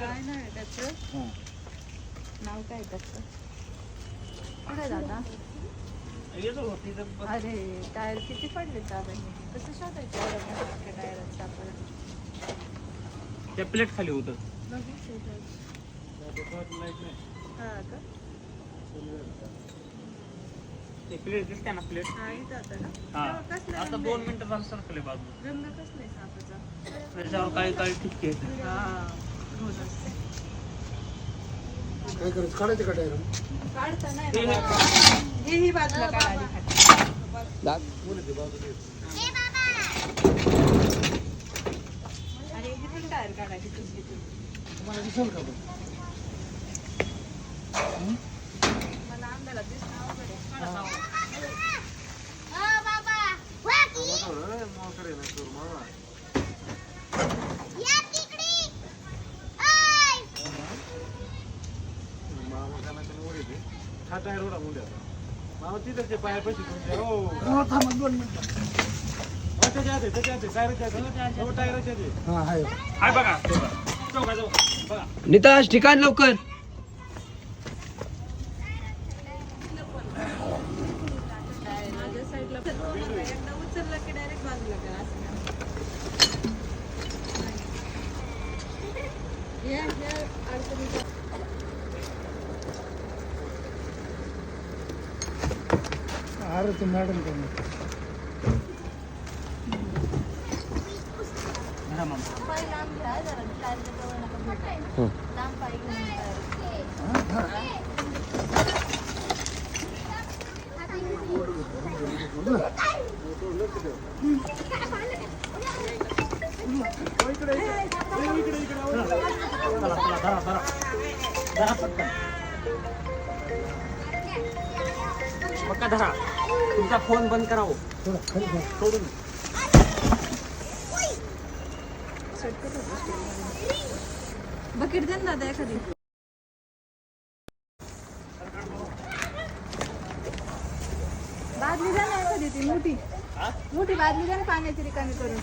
काय नाही त्याचं नाव काय त्याचं कुठे दादा अरे टायर किती पडले दादा कसं शोधायचं टायराचं आपण त्या प्लेट खाली होतं हा का ते प्लेट दिसते ना प्लेट हा इथं आता ना हा कसलं आता 2 मिनिटं झालं सरकले बाजू रंग कसला आहे सापाचा त्याच्यावर काही काही ठिपके आहेत. हा काय करायचं काढायचं का टायर काढता नाही ना. ही बाजूला काढायला आणि इथून टायर काढायची तुम्हाला दिसेल का पण मला अंधारात दिसणार वगैरे हा टायर एवढा मोठा मामा तिथं पाया पैसे तुमच्या हो थांबा 2 मिनिटं निताश ठिकाण लवकर माझ्या साईडला एकदा उचलला की डायरेक्ट बाजूला करा असं या अडचणीचा अरे ते मॅडम कमी पक्का धरा तुमचा फोन बंद करावं सोडून बकेट दे ना दादा एखादी बादली द्या ना एखादी ती मोठी मोठी बादली द्या ना पाण्याची रिकामी करून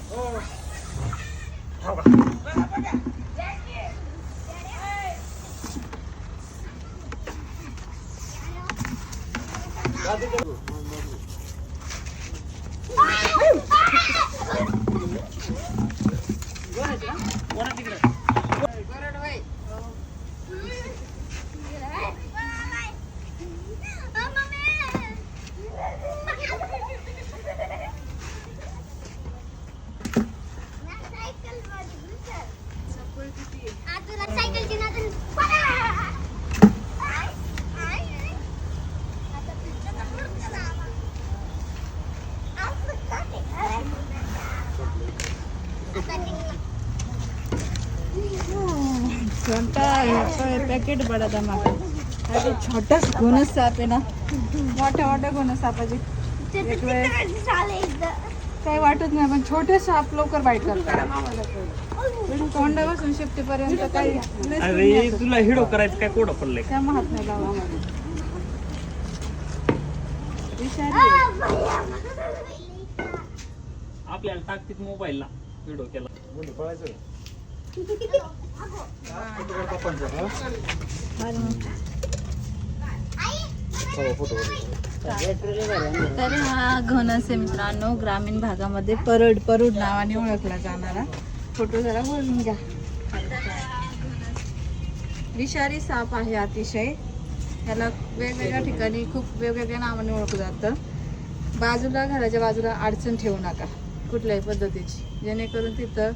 पॅकेट बडा दमा अरे छोटा घोणस साप आहे ना मोठ्या मोठ्या घोणस सापाचे काही वाटत नाही पण छोटे साप लवकर बाईट करतात तोंडापासून शेपटीपर्यंत काही अरे तुला हिडो करायचं काय कोडं पडलंय त्यामुळे हात नाही लावा आपल्याला टाकतीत मोबाईलला व्हिडिओ केला तर हा घनस आहे मित्रांनो ग्रामीण भागामध्ये परूड नावाने ओळखला जाणारा फोटो जरा बोलून घ्या विषारी साप आहे अतिशय ह्याला वेगवेगळ्या ठिकाणी खूप वेगवेगळ्या नावाने ओळखलं जातं बाजूला घराच्या बाजूला अडचण ठेवू नका कुठल्याही पद्धतीची जेणेकरून तिथं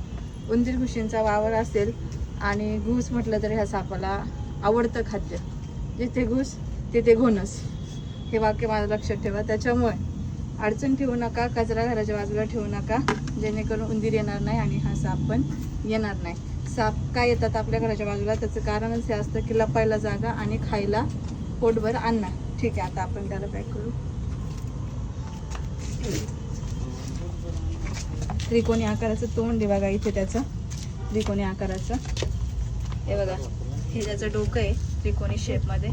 उंदीर घुशींचा वावर असेल आणि घूस म्हटलं तर ह्या सापाला आवडतं खाद्य जिथे घूस तिथे घोणस हे वाक्य माझं लक्षात ठेवा त्याच्यामुळे अडचण ठेवू नका कचरा घराच्या बाजूला ठेवू नका जेणेकरून उंदीर येणार नाही आणि हा साप पण येणार नाही साप काय येतात आपल्या घराच्या बाजूला त्याचं कारणच हे असतं की लपायला जागा आणि खायला पोटभर अन्न ठीक आहे आता आपण त्याला पॅक करू त्रिकोणी आकाराचं तोंड आहे बघा इथे त्याचं त्रिकोणी आकाराचं हे बघा हे त्याचं डोकं आहे त्रिकोणी शेपमध्ये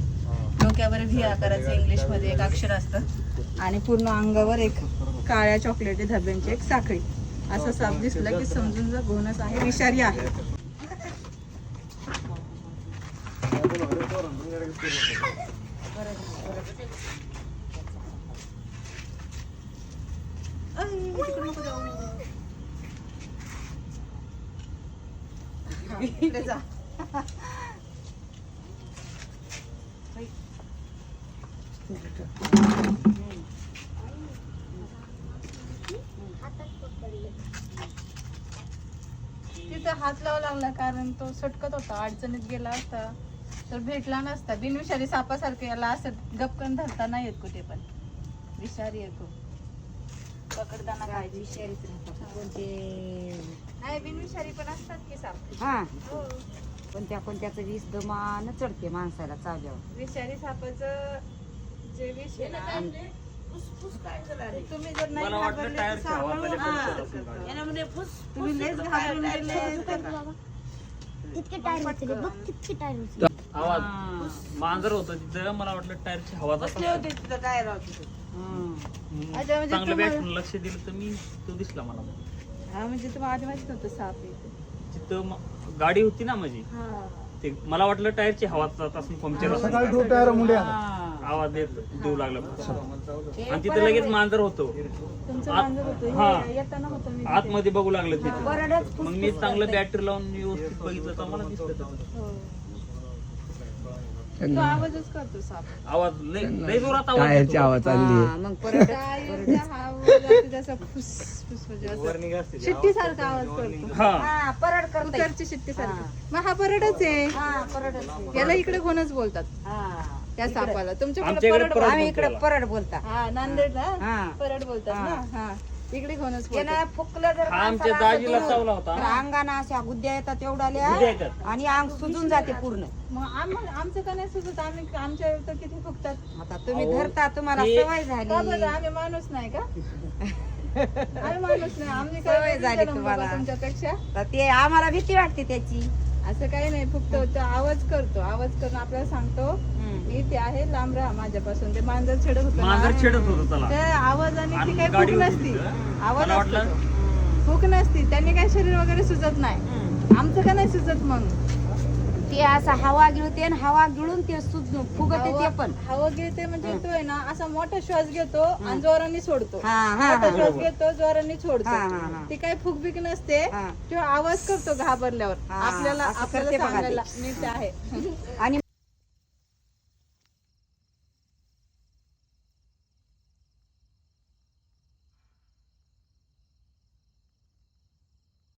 डोक्यावर व्ही आकाराचं इंग्लिशमध्ये एक अक्षर असतं आणि पूर्ण अंगावर एक काळ्या चॉकलेटी धब्यांची एक साखळी असं साप दिसलं की समजून जा घोणस आहे विषारी आहे इकडे जा. तिथं हात लावा लागला कारण तो सटकत होता, अडचणीत गेला असता तर भेटला नसता. बिनविषारी सापासारखं याला असं गपकन धरता नाही येत कुठे पण, विषारी आहे खूप. पकडताना काळजी. नाही बिनविषारी पण असतात की साप. हा हो. कोणत्याचं विष दमान चढते माणसाला चावल्यावर. विषारी सापाचं जे विष आहे ना, ते तुम्ही जर नाही घाबरले तर सांभाळून तुम्ही लयच घाबरून गेले तर आवाज मांजर होतं तिथं, मला वाटलं टायरची हवा अच्छा, म्हणजे चांगलं तुम्हाला- बॅट लक्ष दिलं तर मी तो दिसला मला. हा म्हणजे तुम्हाला आधी माहित नव्हतं साप आहे ते. तिथं गाडी होती ना माझी, ते मला वाटलं टायरची हवा जात असून पंक्चर आवाज देऊ लागला आणि तिथं लगेच मांजर होतो. तुमचं आत- मांजर होतं हा. हे येताना होतं मी तिथे. आतमध्ये बघू लागलं तिथं. मग मी चांगलं बॅटरी लावून व्यवस्थित बघितलं तर मला दिसलं हो. तो आवाजच करतो साप. आवाज लय जोरात आवाज टायरची येतो. हवा चालली हा, मग परत टायरच्या आवाजात त्याचा फुस फुस म्हणजे असं शिट्टी सारखा आवाज करतो. हा हा परड करते. कुकरची शिट्टी सारखी. मग हा परडच आहे. हा परडच. याला इकडे कोणच बोलतात हा त्या सापाला. तुमच्याकडे आमच्याकडे परड परड बोलतात. आम्ही इकडे परड बोलता. हा नांदेडला हा. परड बोलतात ना. हा इकडे कोणच बोलतात. त्यानं फुकलं जर हा आमच्या माणसाला असं दाजीला दूर, चावला होता. तर अंगानं अशा गुद्द्या येतात एवढ्याल्या गुद्द्या येतात. आणि अंग सुजून जाते पूर्ण. मग आमचं का नाही सुचत? आम्ही आमच्या तर किती फुकतात. आता तुम्ही अहो, धरता तुम्हाला ते- सवय का बरं झाली. आम्ही माणूस नाही का? आम्ही माणूस नाही. आम्ही सवय काय झाली जन्मलो तुम्हाला. का तुमच्यापेक्षा? तर ते आम्हाला भीती वाटते त्याची. असं काही नाही. फक्त तो आवाज करतो. आवाज करून आपल्याला सांगतो हम्म. मी ते आहे, लांब राहा माझ्यापासून. ते मांजर छेडत होतं ना. मांजर छेडत होतं त्याला त्या आवाजाने ती आणि काही गाडी फूक होती नसती. तिथं. आवाज मला असतो वाटलं तो. फूक नसती. त्यांनी काही शरीर वगैरे सुचत नाही. आमचं का नाही सुचत मग? ते असं हवा गिळते आणि हवा गिळून ते फुगते ते पण. हवा घेते म्हणजे तो आहे ना असा मोठा श्वास घेतो आणि जोराने सोडतो. हा हा मोठा हा. श्वास घेतो जोराने हा, हा, सोडतो. हा. ती काही फुगबिक नसते. हा. तो आवाज करतो घाबरल्यावर. हा, आपल्याला असं आपल्याला करते बघा ते. सांगायला मी ते आहे. आणि